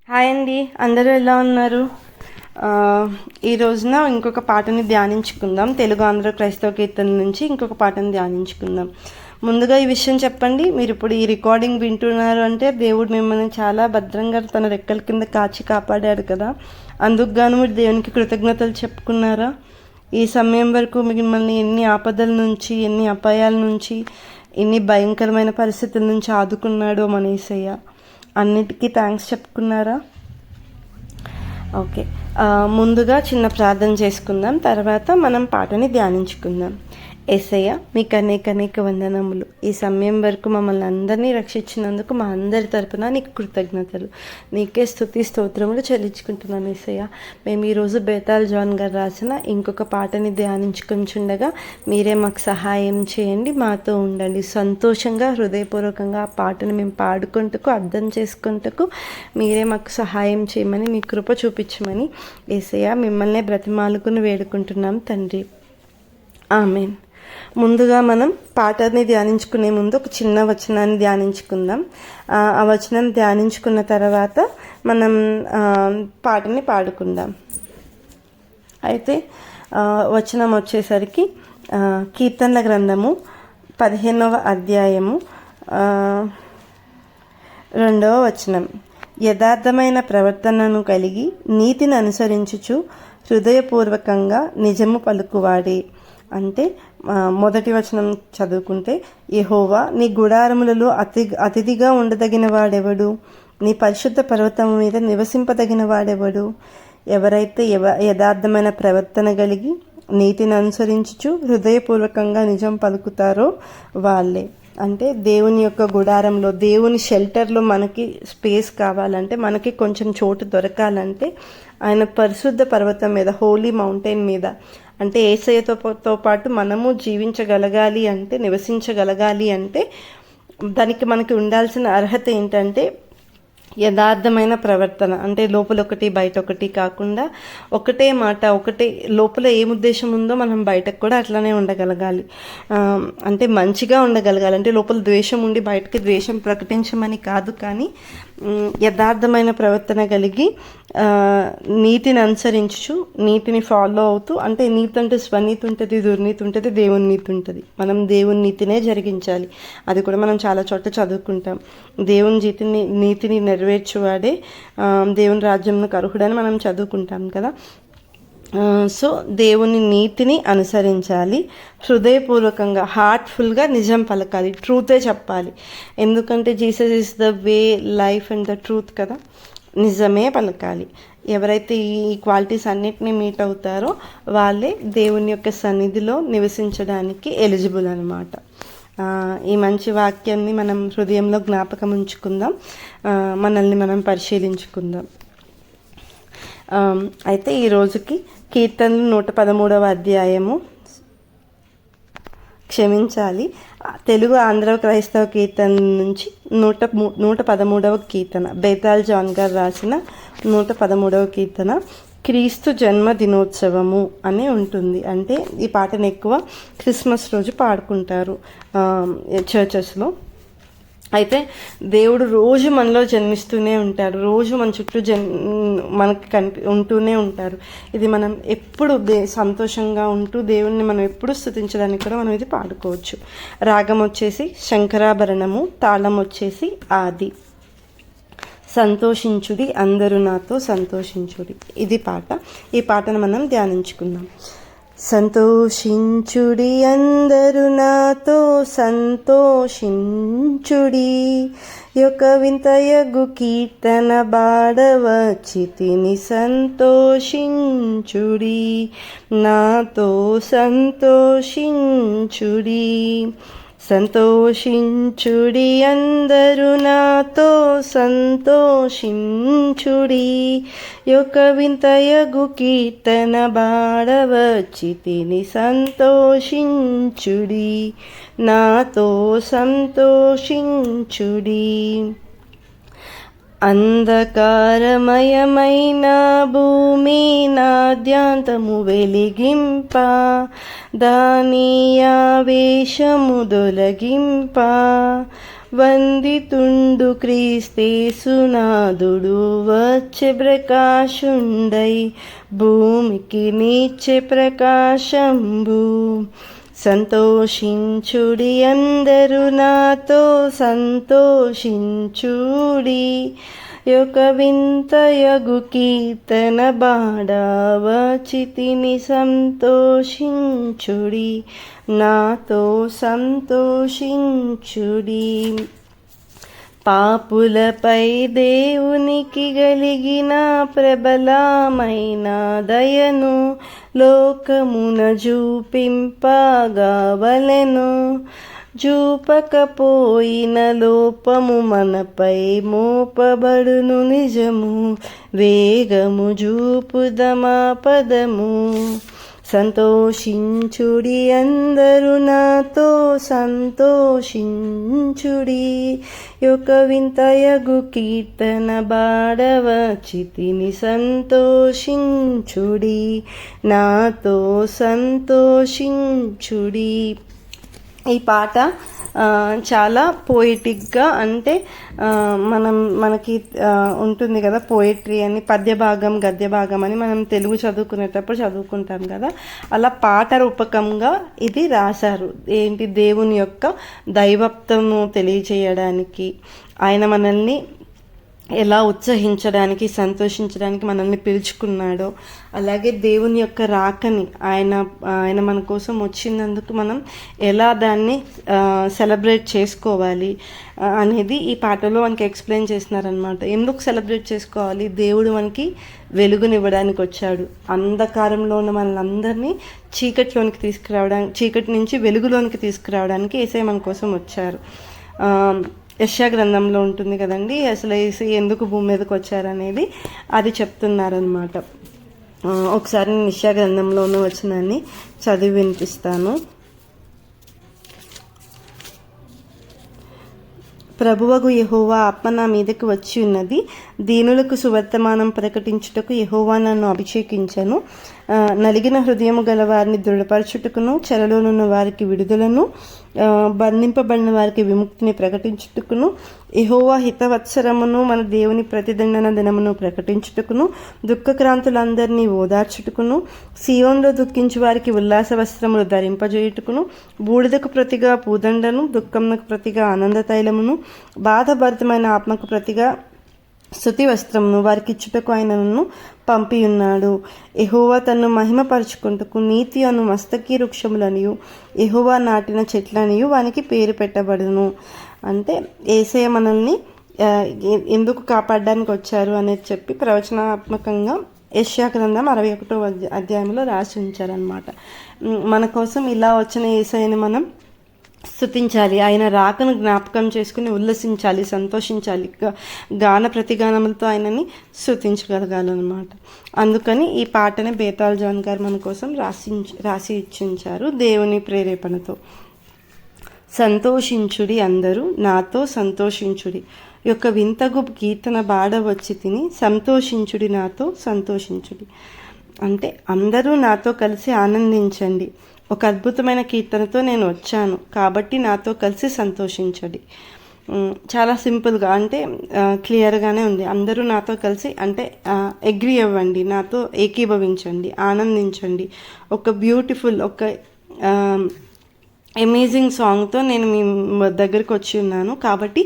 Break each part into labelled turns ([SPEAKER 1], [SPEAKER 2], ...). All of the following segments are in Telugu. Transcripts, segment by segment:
[SPEAKER 1] హాయ్ అండి, అందరూ ఎలా ఉన్నారు? ఈ రోజున ఇంకొక పాటని ధ్యానించుకుందాం. తెలుగు ఆంధ్ర క్రైస్తవ కీర్తన నుంచి ఇంకొక పాటని ధ్యానించుకుందాం. ముందుగా ఈ విషయం చెప్పండి, మీరు ఇప్పుడు ఈ రికార్డింగ్ వింటున్నారు అంటే దేవుడు మిమ్మల్ని చాలా భద్రంగా తన రెక్కల కింద కాచి కాపాడాడు కదా. అందుకు గాను మీరు దేవునికి కృతజ్ఞతలు చెప్పుకున్నారా? ఈ సమయం వరకు మిమ్మల్ని ఎన్ని ఆపదల నుంచి, ఎన్ని అపాయాల నుంచి, ఎన్ని భయంకరమైన పరిస్థితుల నుంచి ఆదుకున్నాడో మన యేసయ్య. అన్నిటికీ థ్యాంక్స్ చెప్పుకున్నారా? ఓకే. ముందుగా చిన్న ప్రార్థన చేసుకుందాం, తర్వాత మనం పాటని ధ్యానించుకుందాం. యేసయ్య, మీకు అనేక వందనములు. ఈ సమయం వరకు మమ్మల్ని అందరినీ రక్షించినందుకు మా అందరి తరపున నీకు కృతజ్ఞతలు, నీకే స్తుతి స్తోత్రములు చెల్లించుకుంటున్నాను యేసయ్య. మేము ఈరోజు బేతాల్ జాన్ గారు రాసిన ఇంకొక పాటని ధ్యానించుకుంటుండగా మీరే మాకు సహాయం చేయండి, మాతో ఉండండి. సంతోషంగా హృదయపూర్వకంగా ఆ పాటను మేము పాడుకుంటూ అర్థం చేసుకుంటూ మీరే మాకు సహాయం చేయమని, మీ కృప చూపించమని యేసయ్య మిమ్మల్నే బ్రతిమాలుకుని వేడుకుంటున్నాం తండ్రి. ఆమేన్. ముందుగా మనం పాటని ధ్యానించుకునే ముందు ఒక చిన్న వచనాన్ని ధ్యానించుకుందాం. ఆ వచనం ధ్యానించుకున్న తర్వాత మనం పాటని పాడుకుందాం. అయితే వచనం వచ్చేసరికి కీర్తనల గ్రంథము 15వ అధ్యాయము 2వ వచనం. యథార్థమైన ప్రవర్తనను కలిగి నీతిని అనుసరించుచు హృదయపూర్వకంగా నిజము పలుకువాడే. అంటే మొదటి వచనం చదువుకుంటే, యెహోవా నీ గుడారములలో అతిథిగా ఉండదగిన వాడెవడు? నీ పరిశుద్ధ పర్వతం మీద నివసింపదగిన వాడెవడు? ఎవరైతే యథార్థమైన ప్రవర్తన కలిగి నీతిని అనుసరించుచు హృదయపూర్వకంగా నిజం పలుకుతారో వాళ్ళే. అంటే దేవుని యొక్క గుడారంలో, దేవుని షెల్టర్లో మనకి స్పేస్ కావాలంటే, మనకి కొంచెం చోటు దొరకాలంటే ఆయన పరిశుద్ధ పర్వతం మీద, హోలీ మౌంటైన్ మీద, అంటే యేసయ్యతో పాటు మనము జీవించగలగాలి అంటే, నివసించగలగాలి అంటే దానికి మనకి ఉండాల్సిన అర్హత ఏంటంటే యథార్థమైన ప్రవర్తన. అంటే లోపల ఒకటి బయట ఒకటి కాకుండా ఒకటే మాట, ఒకటే లోపల ఏం ఉద్దేశం ఉందో మనం బయటకు కూడా అట్లానే ఉండగలగాలి. అంటే మంచిగా ఉండగలగాలి. అంటే లోపల ద్వేషం ఉండి బయటకి ద్వేషం ప్రకటించమని కాదు, కానీ యథార్థమైన ప్రవర్తన కలిగి నీతిని అనుసరించు, నీతిని ఫాలో అవుతూ, అంటే నీతి అంటే స్వనీతి ఉంటుంది, దుర్నీతి ఉంటుంది, దేవుని నీతి ఉంటుంది. మనం దేవుని నీతినే జరిగించాలి. అది కూడా మనం చాలా చోట్ల చదువుకుంటాం. దేవుని నీతిని నెరవేర్చువాడే దేవుని రాజ్యంకు అర్హుడని మనం చదువుకుంటాం కదా. సో దేవుని నీతిని అనుసరించాలి, హృదయపూర్వకంగా హార్ట్ఫుల్గా నిజం పలకాలి, ట్రూతే చెప్పాలి. ఎందుకంటే Jesus is the way, life and the truth కదా. నిజమే పలకాలి. ఎవరైతే ఈ క్వాలిటీస్ అన్నిటినీ మీట్ అవుతారో వాళ్ళే దేవుని యొక్క సన్నిధిలో నివసించడానికి ఎలిజిబుల్ అనమాట. ఈ మంచి వాక్యాన్ని మనం హృదయంలో జ్ఞాపకం ఉంచుకుందాం, మనల్ని మనం పరిశీలించుకుందాం. అయితే ఈ రోజుకి కీర్తనలు 113వ అధ్యాయము, క్షమించాలి, తెలుగు ఆంధ్ర క్రైస్తవ కీర్తన నుంచి 113వ కీర్తన, బేతాల్ జాన్ గారు రాసిన 113వ కీర్తన, క్రీస్తు జన్మ దినోత్సవము అని ఉంటుంది. అంటే ఈ పాటను ఎక్కువ క్రిస్మస్ రోజు పాడుకుంటారు చర్చెస్లో. అయితే దేవుడు రోజు మనలో జన్మిస్తూనే ఉంటారు, రోజు మన చుట్టూ మనకి ఉంటూనే ఉంటారు. ఇది మనం ఎప్పుడు సంతోషంగా ఉంటూ దేవుణ్ణి మనం ఎప్పుడు స్తుతించడానికి కూడా మనం ఇది పాడుకోవచ్చు. రాగం వచ్చేసి శంకరాభరణము, తాళం వచ్చేసి ఆది. సంతోషించుడి అందరూ నాతో సంతోషించుడి, ఇది పాట. ఈ పాటను మనం ధ్యానించుకుందాం. సంతోషించుడి అందరూ నాతో సంతోషించుడి, యొక్క వింతయగు కీర్తన బాడవచ్చితిని సంతోషించుడి, నాతో సంతోషించుడి. సంతోషించుడి అందరూ నాతో సంతోషించుడి, యొక్క వింతయగు కీర్తన బాడవచ్చితిని సంతోషించుడి, నాతో సంతోషించుడి. అంధకారమయమైన భూమి నాద్యాంతము వెలిగింప, దాని ఆవేశము దొలగింప, వందితుండు క్రీస్తేసునాథుడు వచ్చే ప్రకాశుండై భూమికి నీచే ప్రకాశంబు. సంతోషించుడి అందరూ నాతో సంతోషించుడి, యొక్క వింతయగు కీర్తన బాడవచితిని సంతోషించుడి, నాతో సంతోషించుడి. పాపులపై దేవునికి కలిగిన ప్రబలమైన దయను లోకమున చూపింపగవలెను. చూపకపోయిన లోపము మనపై మోపబడును నిజము, వేగము చూపుదమా పదము. సంతోషించుడి అందరూ నాతో సంతోషించుడి, యొక్క వింతయగు కీర్తన బాడవచితిని సంతోషించుడి, నాతో సంతోషించుడి. ఈ పాట చాలా పోయిటిక్గా, అంటే మనకి ఉంటుంది కదా పోయిట్రీ అని, పద్య భాగం గద్య భాగం అని మనం తెలుగు చదువుకునేటప్పుడు చదువుకుంటాం కదా, అలా పాట రూపకంగా ఇది రాశారు. ఏంటి, దేవుని యొక్క దైవత్వము తెలియచేయడానికి, ఆయన మనల్ని ఎలా ఉత్సహించడానికి సంతోషించడానికి మనల్ని పిలుచుకున్నాడో, అలాగే దేవుని యొక్క రాకని ఆయన మన కోసం వచ్చినందుకు మనం ఎలా దాన్ని సెలబ్రేట్ చేసుకోవాలి అనేది ఈ పాటలో మనకి ఎక్స్ప్లెయిన్ చేస్తున్నారనమాట. ఎందుకు సెలబ్రేట్ చేసుకోవాలి? దేవుడు మనకి వెలుగునివ్వడానికి వచ్చాడు. అంధకారంలో ఉన్న మనల్ని చీకటిలోనికి తీసుకురావడానికి, చీకటి నుంచి వెలుగులోనికి తీసుకురావడానికి యేసయ్య మన కోసం వచ్చారు. యెషయా గ్రంథంలో ఉంటుంది కదండి, అసలు యేసయ్య ఎందుకు భూమి మీదకి వచ్చారనేది అది చెప్తున్నారనమాట. ఒకసారి నేను యెషయా గ్రంథంలో ఉన్న వచనాన్ని చదివి వినిపిస్తాను. ప్రభువగు యెహోవా ఆత్మ నా మీదకి వచ్చి ఉన్నది, దీనులకు సువర్తమానం ప్రకటించుటకు యెహోవా నన్ను అభిషేకించెను. నలిగిన హృదయము గల వారిని దృఢపరచుటకును, చెరలోనున్న వారికి విడుదలను, బంధింపబడిన వారికి విముక్తిని ప్రకటించుటకును, యెహోవా హితవత్సరమును మన దేవుని ప్రతిదండన దినమును ప్రకటించుటకును, దుఃఖక్రాంతులందరినీ ఓదార్చుటకును, సీయోన్లో దుఃఖించు వారికి ఉల్లాస వస్త్రములు ధరింపజేయుటకును, బూడిదకు ప్రతిగా పూదండను, దుఃఖమునకు ప్రతిగా ఆనంద తైలమును, బాధభరితమైన ఆత్మకు ప్రతిగా స్తుతి వస్త్రమును వారికి ఇచ్చుటకు ఆయనను పంపియున్నాడు. యెహోవా తన్ను మహిమపరచుకుంటకు నీతి అను మస్తకి వృక్షములనియు యెహోవా నాటిన చెట్లనియు వానికి పేరు పెట్టబడును. అంటే యేసయ్య మనల్ని ఎందుకు కాపాడడానికి వచ్చారు అనేది చెప్పి ప్రవచనాత్మకంగా యెషయా గ్రంథం 61వ అధ్యాయంలో రాసి ఉంచారనమాట. మన కోసం ఇలా వచ్చిన యేసయ్యని మనం స్తుతించాలి, ఆయన రాకను జ్ఞాపకం చేసుకుని ఉల్లసించాలి, సంతోషించాలి, గాన ప్రతిగానములతో ఆయనని స్తుతించగలగాలన్నమాట. అందుకని ఈ పాటని బేతాళ్ జాన్ గారు మన కోసం రాసి ఇచ్చించారు దేవుని ప్రేరేపణతో. సంతోషించుడి అందరూ నాతో సంతోషించుడి, యొక్క వింతగు కీర్తన బాడవచ్చి తిని సంతోషించుడి, నాతో సంతోషించుడి. అంటే అందరూ నాతో కలిసి ఆనందించండి, ఒక అద్భుతమైన కీర్తనతో నేను వచ్చాను కాబట్టి నాతో కలిసి సంతోషించండి. చాలా సింపుల్గా, అంటే క్లియర్గానే ఉంది. అందరూ నాతో కలిసి అంటే అగ్రీ అవ్వండి, నాతో ఏకీభవించండి, ఆనందించండి. ఒక బ్యూటిఫుల్, ఒక అమేజింగ్ సాంగ్తో నేను మీ దగ్గరికి వచ్చి ఉన్నాను కాబట్టి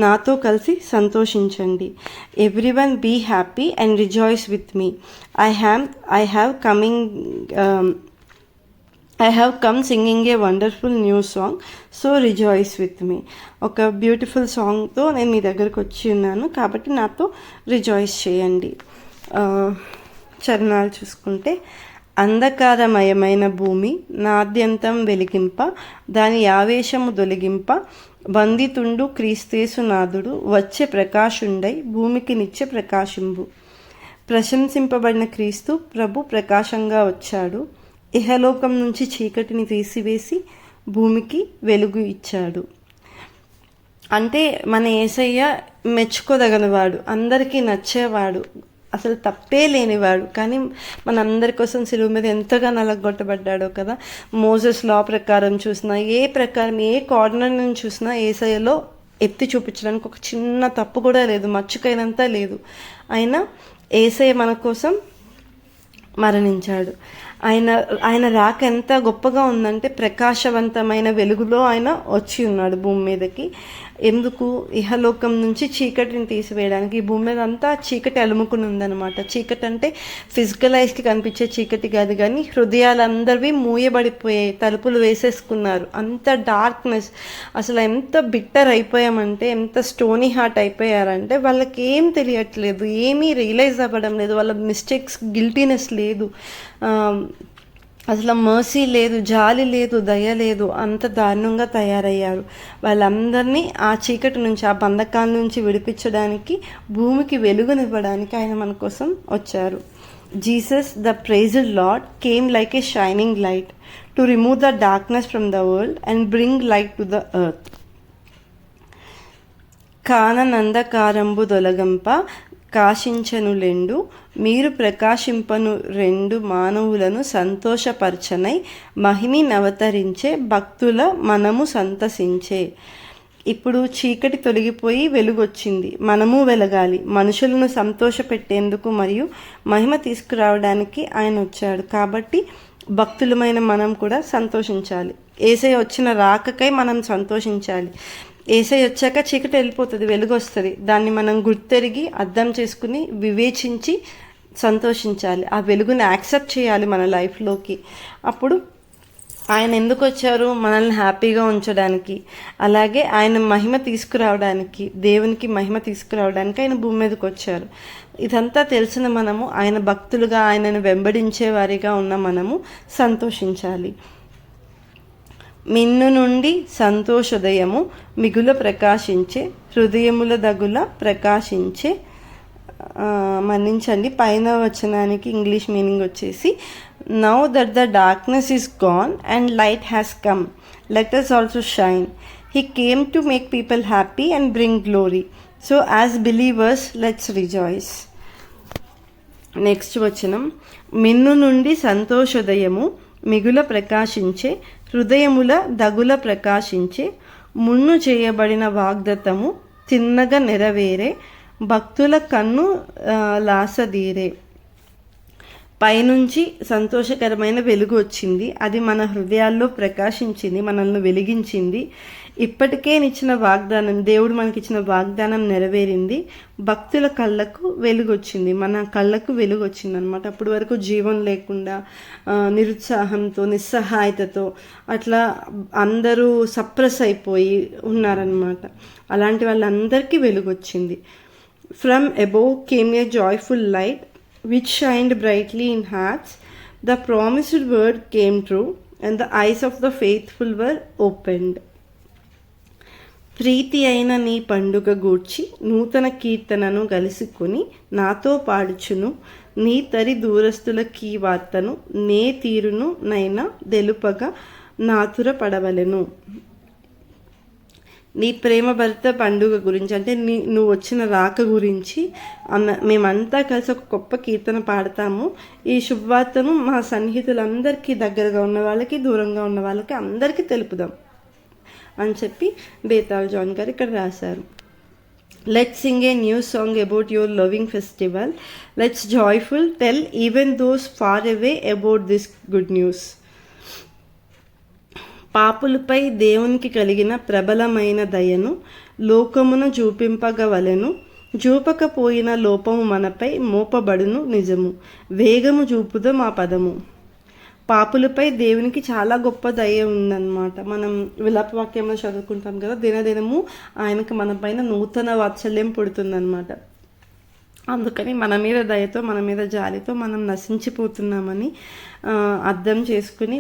[SPEAKER 1] నాతో కలిసి సంతోషించండి. Everyone be happy and rejoice with me. I have come singing a wonderful new song, so rejoice with me. ఒక బ్యూటిఫుల్ సాంగ్తో నేను మీ దగ్గరకు వచ్చి ఉన్నాను కాబట్టి నాతో రిజాయిస్ చేయండి. చరణాలు చూసుకుంటే, అంధకారమయమైన భూమి నాద్యంతం వెలిగింప, దాని ఆవేశము దొలగింప, బందితుండు క్రీస్తేసునాథుడు వచ్చే ప్రకాశుండై భూమికి నిత్య ప్రకాశింబు. ప్రశంసింపబడిన క్రీస్తు ప్రభు ప్రకాశంగా వచ్చాడు, ఇహలోకం నుంచి చీకటిని తీసివేసి భూమికి వెలుగు ఇచ్చాడు. అంటే మన యేసయ్య మెచ్చుకోదగనివాడు, అందరికీ నచ్చేవాడు, అసలు తప్పే లేనివాడు. కానీ మనందరి కోసం సిలువ మీద ఎంతగా నలగొట్టబడ్డాడో కదా. మోసెస్ లా ప్రకారం చూసినా, ఏ కార్నర్ నుంచి చూసినా యేసయ్యలో ఎత్తి చూపించడానికి ఒక చిన్న తప్పు కూడా లేదు, మచ్చుకైనంత లేదు. అయినా యేసయ్య మన కోసం మరణించాడు. ఆయన రాక ఎంత గొప్పగా ఉందంటే ప్రకాశవంతమైన వెలుగులో ఆయన వచ్చి ఉన్నాడు భూమి మీదకి. ఎందుకు? ఇహలోకం నుంచి చీకటిని తీసివేయడానికి. ఈ భూమి మీద అంతా చీకటి అలుముకుని ఉందన్నమాట. చీకటి అంటే ఫిజికల్ ఐస్కి కనిపించే చీకటి కాదు, కానీ హృదయాలందరివి మూయబడిపోయాయి, తలుపులు వేసేసుకున్నారు. అంత డార్క్నెస్. అసలు ఎంత బిట్టర్ అయిపోయామంటే, ఎంత స్టోనీ హార్ట్ అయిపోయారంటే వాళ్ళకి ఏం తెలియట్లేదు, ఏమీ రియలైజ్ అవ్వడం లేదు, వాళ్ళ మిస్టేక్స్ గిల్టీనెస్ లేదు, అసలు మర్సీ లేదు, జాలి లేదు, దయ లేదు. అంత దారుణంగా తయారయ్యారు. వాళ్ళందరినీ ఆ చీకటి నుంచి, ఆ బంధకాల నుంచి విడిపించడానికి, భూమికి వెలుగునివ్వడానికి ఆయన మన కోసం వచ్చారు. Jesus the praised lord came like a shining light to remove the darkness from the world and bring light to the earth. కాననందకారంబు దొలగంప కాశించనులెండు మీరు ప్రకాశింపను రెండు మానవులను సంతోషపరచనై మహిమి నవతరించే భక్తుల మనము సంతసించే. ఇప్పుడు చీకటి తొలగిపోయి వెలుగొచ్చింది, మనము వెలగాలి. మనుషులను సంతోషపెట్టేందుకు మరియు మహిమ తీసుకురావడానికి ఆయన వచ్చాడు. కాబట్టి భక్తులమైన మనం కూడా సంతోషించాలి. యేసయ్య వచ్చిన రాకకై మనం సంతోషించాలి. యేసయ్య వచ్చాక చీకటి వెళ్ళిపోతుంది, వెలుగు వస్తుంది. దాన్ని మనం గుర్తెరిగి అర్థం చేసుకుని వివేచించి సంతోషించాలి. ఆ వెలుగుని యాక్సెప్ట్ చేయాలి మన లైఫ్లోకి. అప్పుడు ఆయన ఎందుకు వచ్చారు? మనల్ని హ్యాపీగా ఉంచడానికి, అలాగే ఆయన మహిమ తీసుకురావడానికి, దేవునికి మహిమ తీసుకురావడానికి ఆయన భూమి మీదకి వచ్చారు. ఇదంతా తెలిసిన మనము, ఆయన భక్తులుగా, ఆయనను వెంబడించే వారిగా ఉన్న మనము సంతోషించాలి. మిన్ను నుండి సంతోషోదయము మిగుల ప్రకాశించే హృదయముల దగుల ప్రకాశించే. మన్నించండి, పైన వచనానికి ఇంగ్లీష్ మీనింగ్ వచ్చేసి, now that the darkness is gone and light has come, let us also shine. He came to make people happy and bring glory. So as believers let's rejoice. Next వచనం, మిన్ను నుండి సంతోషోదయము మిగుల ప్రకాశించే హృదయముల దగుల ప్రకాశించే. మున్ను చేయబడిన వాగ్దత్తము తిన్నగా నెరవేరే భక్తుల కన్ను లాసదీరే. పైనుంచి సంతోషకరమైన వెలుగు వచ్చింది, అది మన హృదయాల్లో ప్రకాశించింది, మనల్ని వెలిగించింది. ఇప్పటికే ఇచ్చిన వాగ్దానం, దేవుడు మనకిచ్చిన వాగ్దానం నెరవేరింది. భక్తుల కళ్ళకు వెలుగు వచ్చింది, మన కళ్ళకు వెలుగు వచ్చింది అనమాట. అప్పటి వరకు జీవం లేకుండా, నిరుత్సాహంతో, నిస్సహాయతతో అట్లా అందరూ సప్రెస్ అయిపోయి ఉన్నారనమాట. అలాంటి వాళ్ళందరికీ వెలుగు వచ్చింది. From above came A joyful light which shined brightly in hearts. The promised word came true and the eyes of the faithful were opened. ప్రీతి అయిన నీ పండుగ గూర్చి నూతన కీర్తనను గలుసుకొని నాతో పాడుచును, నీ తరి దూరస్తుల కీ వార్తను నే తీరును నైనా తెలుపగా నాతుర పడవలెను. నీ ప్రేమ భర్త పండుగ గురించి, అంటే నువ్వు వచ్చిన రాక గురించి మేమంతా కలిసి ఒక గొప్ప కీర్తన పాడతాము. ఈ శుభవార్తను మా సన్నిహితులందరికీ, దగ్గరగా ఉన్న వాళ్ళకి, దూరంగా ఉన్న వాళ్ళకి అందరికీ తెలుపుదాం అని చెప్పి బేతాళ్ జాన్ గారు ఇక్కడ రాశారు. Let's sing a new song about your loving festival. Let's joyful tell even those far away about this good news. పాపులపై దేవునికి కలిగిన ప్రబలమైన దయను లోకమున చూపింపగవలెను. చూపకపోయిన లోపము మనపై మోపబడును నిజము. వేగము చూపుద మా పదము. పాపులపై దేవునికి చాలా గొప్ప దయ ఉందన్నమాట. మనం విలాపవాక్యంలో చదువుకుంటాం కదా, దినదినము ఆయనకు మన పైన నూతన వాత్సల్యం పుడుతుందన్నమాట. అందుకని మన మీద దయతో, మన మీద జాలితో మనం నశించిపోతున్నామని అర్థం చేసుకుని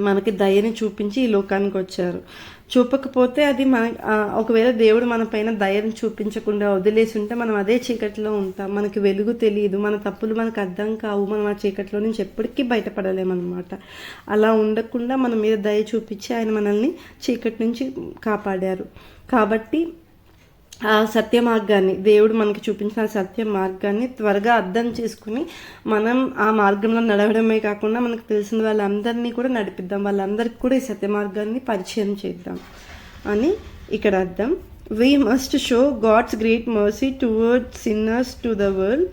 [SPEAKER 1] మనకి దయని చూపించి ఈ లోకానికి వచ్చారు. చూపకపోతే అది ఒకవేళ దేవుడు మన పైన దయని చూపించకుండా వదిలేసి ఉంటే మనం అదే చీకటిలో ఉంటాం. మనకి వెలుగు తెలియదు, మన తప్పులు మనకు అర్థం కావు, మనం ఆ చీకటిలో నుంచి ఎప్పటికీ బయటపడలేమన్నమాట. అలా ఉండకుండా మన మీద దయ చూపించి ఆయన మనల్ని చీకటి నుంచి కాపాడారు. కాబట్టి ఆ సత్య మార్గాన్ని, దేవుడు మనకి చూపించిన సత్య మార్గాన్ని త్వరగా అర్థం చేసుకుని మనం ఆ మార్గంలో నడవడమే కాకుండా మనకు తెలిసిన వాళ్ళందరినీ కూడా నడిపిద్దాం, వాళ్ళందరికీ కూడా ఈ సత్య మార్గాన్ని పరిచయం చేద్దాం. అని ఇక్కడ అర్థం. We must show God's great mercy towards sinners to the world.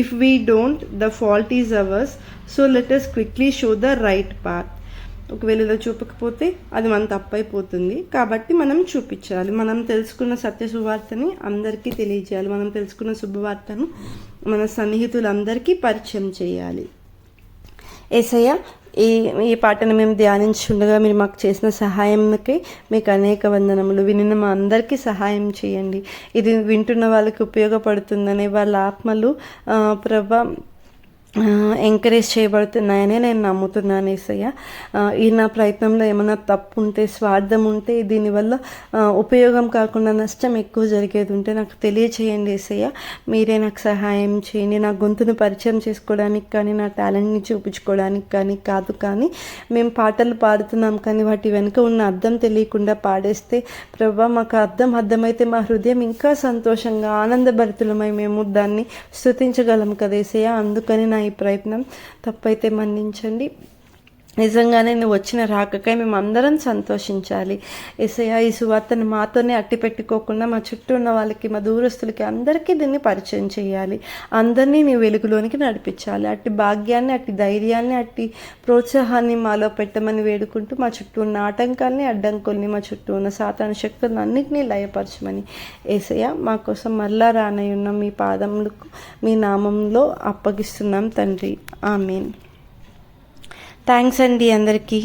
[SPEAKER 1] If we don't, the fault is ours. So let us quickly show the right path. ఒకవేళ ఇలా చూపకపోతే అది మన తప్పైపోతుంది. కాబట్టి మనం చూపించాలి. మనం తెలుసుకున్న సత్య సువార్తని అందరికీ తెలియజేయాలి. మనం తెలుసుకున్న శుభవార్తను మన సన్నిహితులందరికీ పరిచయం చేయాలి. యేసయ్య, ఈ పాటను మేము ధ్యానించుండగా మీరు మాకు చేసిన సహాయంకి మీకు అనేక వందనములు. వినిన మా అందరికీ సహాయం చేయండి. ఇది వింటున్న వాళ్ళకి ఉపయోగపడుతుందని వాళ్ళ ఆత్మలు ప్రభా ఎంకరేజ్ చేయబడుతున్నాయని నేను నమ్ముతున్నాను యేసయ్య. ఈ నా ప్రయత్నంలో ఏమైనా తప్పు ఉంటే, స్వార్థం ఉంటే, దీనివల్ల ఉపయోగం కాకుండా నష్టం ఎక్కువ జరిగేది ఉంటే నాకు తెలియచేయండి యేసయ్య. మీరే నాకు సహాయం చేయండి. నా గొంతును పరిచయం చేసుకోవడానికి కానీ, నా టాలెంట్ని చూపించుకోవడానికి కాదు. కానీ మేము పాటలు పాడుతున్నాం కానీ వాటి వెనుక ఉన్న అర్థం తెలియకుండా పాడేస్తే ప్రభా, మాకు అర్థమైతే మా హృదయం ఇంకా సంతోషంగా ఆనందభరితులమై మేము దాన్ని స్తుతించగలం కదా యేసయ్య. అందుకని ఈ ప్రయత్నం తప్పైతే మన్నించండి. నిజంగానే నువ్వు వచ్చిన రాకకై మేము అందరం సంతోషించాలి యేసయ్య. ఈ సువార్తను మాతోనే అట్టి పెట్టుకోకుండా మా చుట్టూ ఉన్న వాళ్ళకి, మా దూరస్తులకి అందరికీ దీన్ని పరిచయం చేయాలి. అందరినీ నీ వెలుగులోనికి నడిపించాలి. అట్టి భాగ్యాన్ని, అట్టి ధైర్యాన్ని, అట్టి ప్రోత్సాహాన్ని మాలో పెట్టమని వేడుకుంటూ మా చుట్టూ ఉన్న ఆటంకాల్ని, అడ్డంకుల్ని, మా చుట్టూ ఉన్న సాతాను శక్తులను అన్నింటినీ లయపరచమని యేసయ్య మా కోసం మరలా రానయ్యున్న మీ పాదములకు మీ నామంలో అప్పగిస్తున్నాం తండ్రి. ఆమేన్. థ్యాంక్స్ అండి అందరికీ.